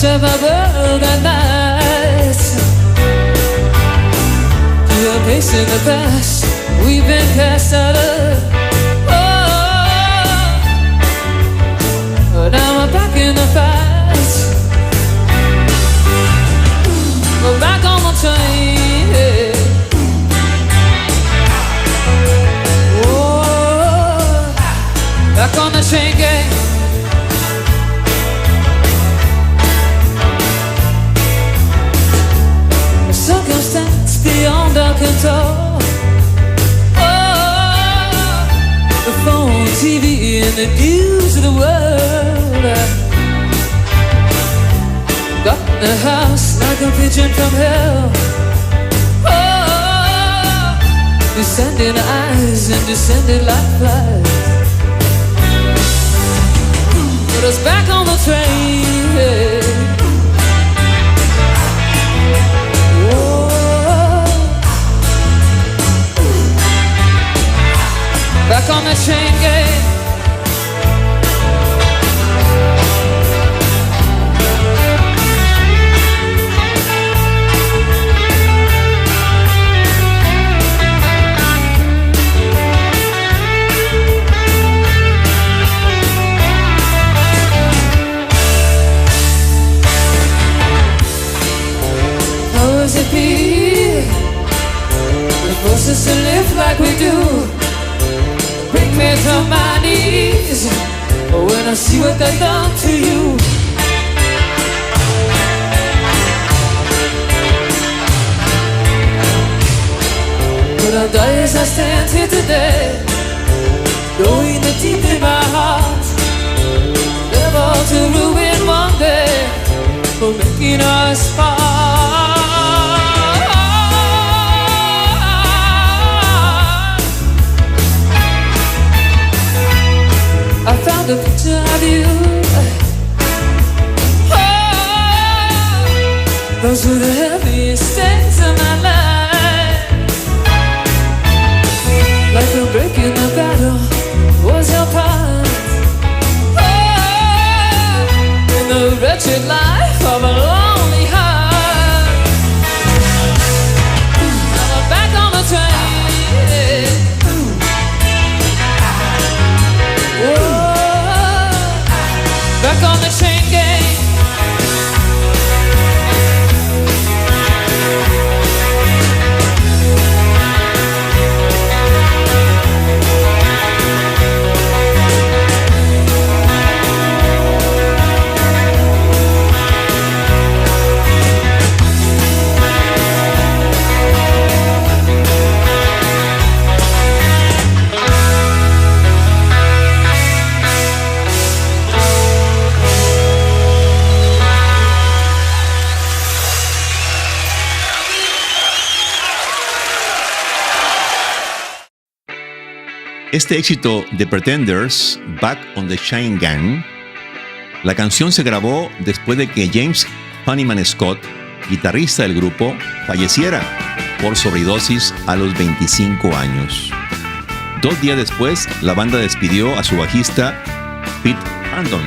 of my world at night. We are pacing the past, we've been cast out of. Oh, now I'm back in the past. We're back on the train. Oh, back on the train gang. Circumstance beyond our control. Oh, the phone, TV, and the news of the world. Got in the house like a pigeon from hell. Oh, descending eyes and descended like flies. Put us back on the train. Back on the train gang. How does it be? It forces us to live like we do. Bring me to my knees when I see what they've done to you. But I die as I stand here today, knowing that deep in my heart they're all to ruin one day for making us part. I found a picture of you. Oh, those were the heaviest days of my life. Like a break in the battle was your part. Oh, in the wretched life of a lonely heart. Now I'm back on the train. Back on the train gang. Este éxito de Pretenders, Back on the Chain Gang, la canción se grabó después de que James Honeyman-Scott, guitarrista del grupo, falleciera por sobredosis a los 25 años. 2 días después, la banda despidió a su bajista Pete Brandon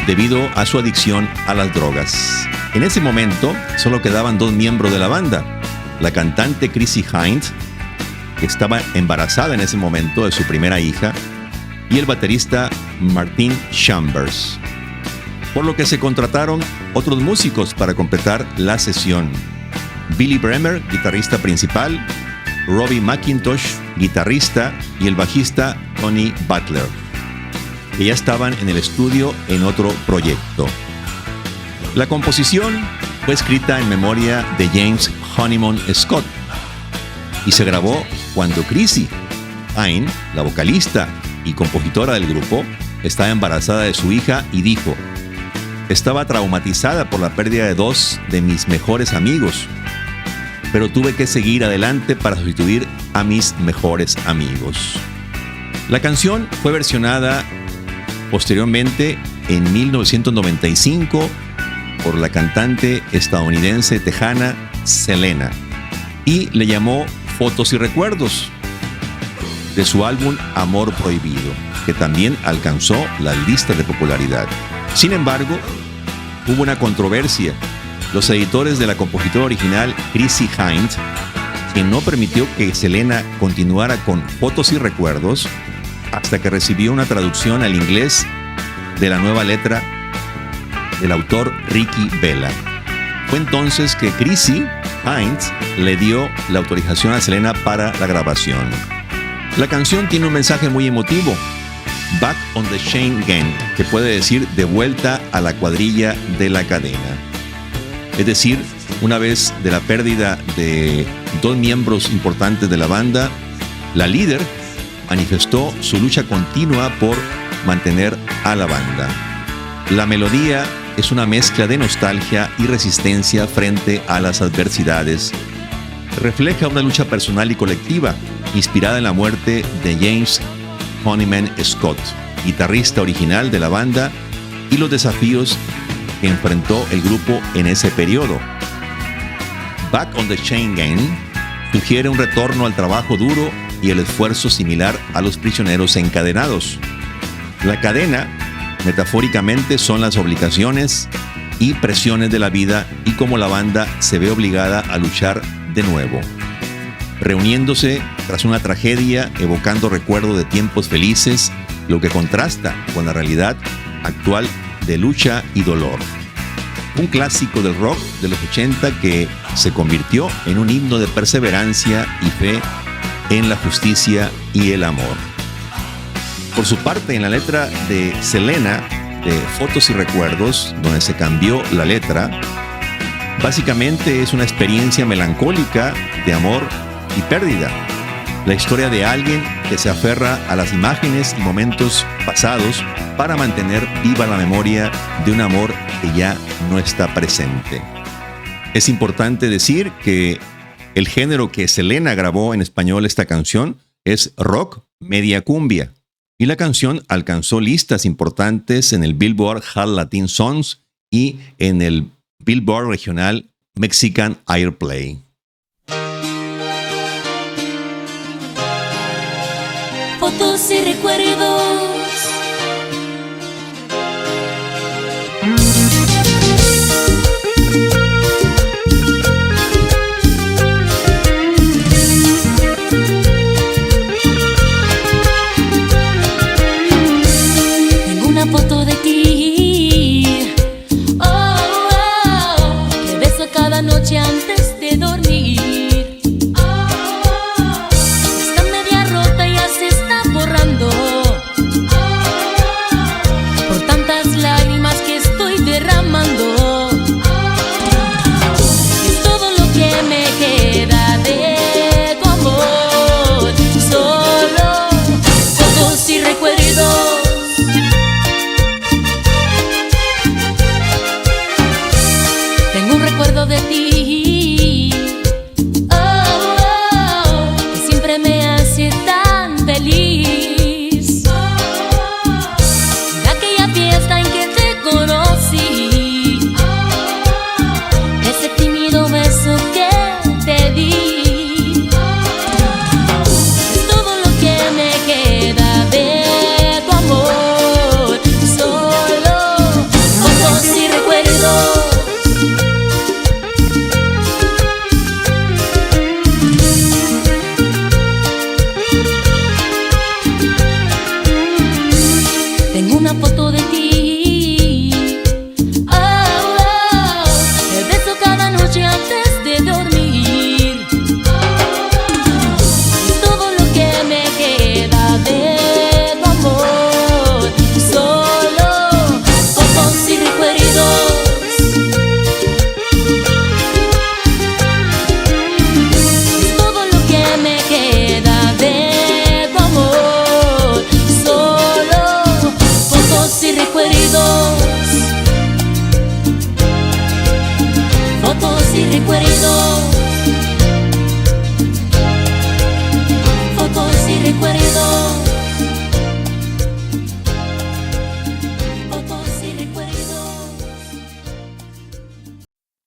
debido a su adicción a las drogas. En ese momento, solo quedaban 2 miembros de la banda, la cantante Chrissie Hynde, que estaba embarazada en ese momento de su primera hija, y el baterista Martin Chambers, por lo que se contrataron otros músicos para completar la sesión. Billy Bremer, guitarrista principal, Robbie McIntosh, guitarrista, y el bajista Tony Butler, que ya estaban en el estudio en otro proyecto. La composición fue escrita en memoria de James Honeyman-Scott y se grabó cuando Chrissie Hynde, la vocalista y compositora del grupo, estaba embarazada de su hija y dijo: estaba traumatizada por la pérdida de 2 de mis mejores amigos, pero tuve que seguir adelante para sustituir a mis mejores amigos. La canción fue versionada posteriormente en 1995 por la cantante estadounidense tejana Selena y le llamó Fotos y Recuerdos, de su álbum Amor Prohibido, que también alcanzó las listas de popularidad. Sin embargo, hubo una controversia. Los editores de la compositora original, Chrissie Hynde, quien no permitió que Selena continuara con Fotos y Recuerdos hasta que recibió una traducción al inglés de la nueva letra del autor Ricky Vela. Fue entonces que Chrissie Hynde le dio la autorización a Selena para la grabación. La canción tiene un mensaje muy emotivo, Back on the Chain Gang, que puede decir de vuelta a la cuadrilla de la cadena. Es decir, una vez de la pérdida de dos miembros importantes de la banda, la líder manifestó su lucha continua por mantener a la banda. La melodía es una mezcla de nostalgia y resistencia frente a las adversidades. Refleja una lucha personal y colectiva, inspirada en la muerte de James Honeyman-Scott, guitarrista original de la banda, y los desafíos que enfrentó el grupo en ese periodo. Back on the Chain Gang sugiere un retorno al trabajo duro y el esfuerzo similar a los prisioneros encadenados. La cadena, metafóricamente, son las obligaciones y presiones de la vida y cómo la banda se ve obligada a luchar de nuevo, reuniéndose tras una tragedia, evocando recuerdos de tiempos felices, lo que contrasta con la realidad actual de lucha y dolor. Un clásico del rock de los 80 que se convirtió en un himno de perseverancia y fe en la justicia y el amor. Por su parte, en la letra de Selena, de Fotos y Recuerdos, donde se cambió la letra, básicamente es una experiencia melancólica de amor y pérdida. La historia de alguien que se aferra a las imágenes y momentos pasados para mantener viva la memoria de un amor que ya no está presente. Es importante decir que el género que Selena grabó en español esta canción es rock media cumbia, y la canción alcanzó listas importantes en el Billboard Hot Latin Songs y en el Billboard regional Mexican Airplay. Fotos y recuerdos. Tengo una foto de ti, que beso cada noche antes de dormir. Por tantas lágrimas que estoy derramando, es todo lo que me queda de tu amor. Solo fotos y recuerdos. Tengo un recuerdo de ti, que siempre me hace tan feliz.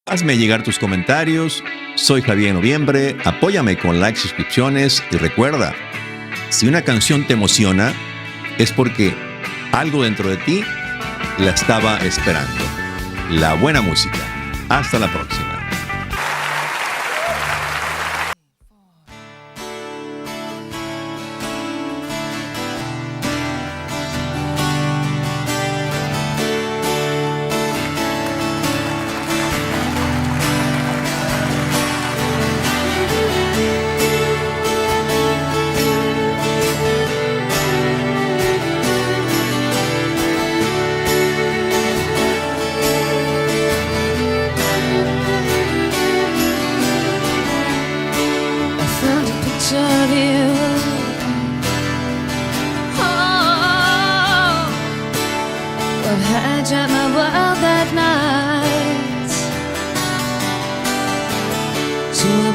Hazme llegar tus comentarios. Soy Javier Noviembre. Apóyame con likes, suscripciones y recuerda, si una canción te emociona, es porque algo dentro de ti la estaba esperando. la buena música. Hasta la próxima.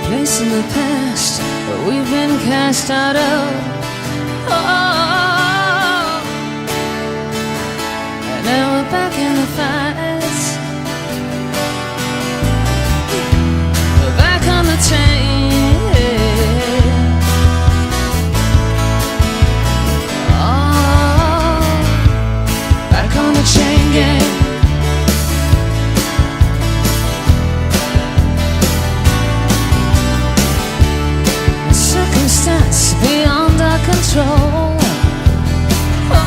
Place in the past where we've been cast out of. Oh, and now we're back in the fights. We're back on the chain. Oh, back on the chain gang. Beyond our control. Oh,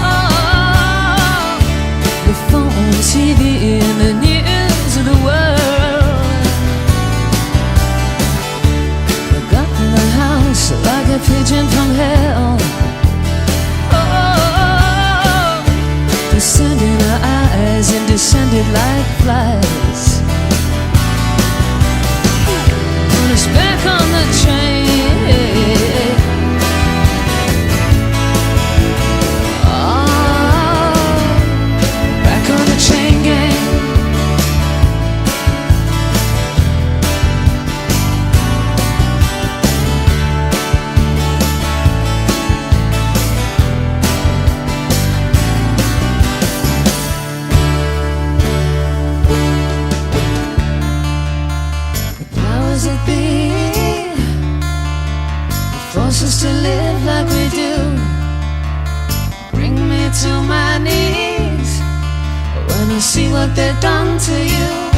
the phone, TV, and the news of the world. I got in the house like a pigeon from hell. Oh, descended our eyes and descended like flies. Put us back on the train. Us to live like we do, bring me to my knees when I see what they've done to you.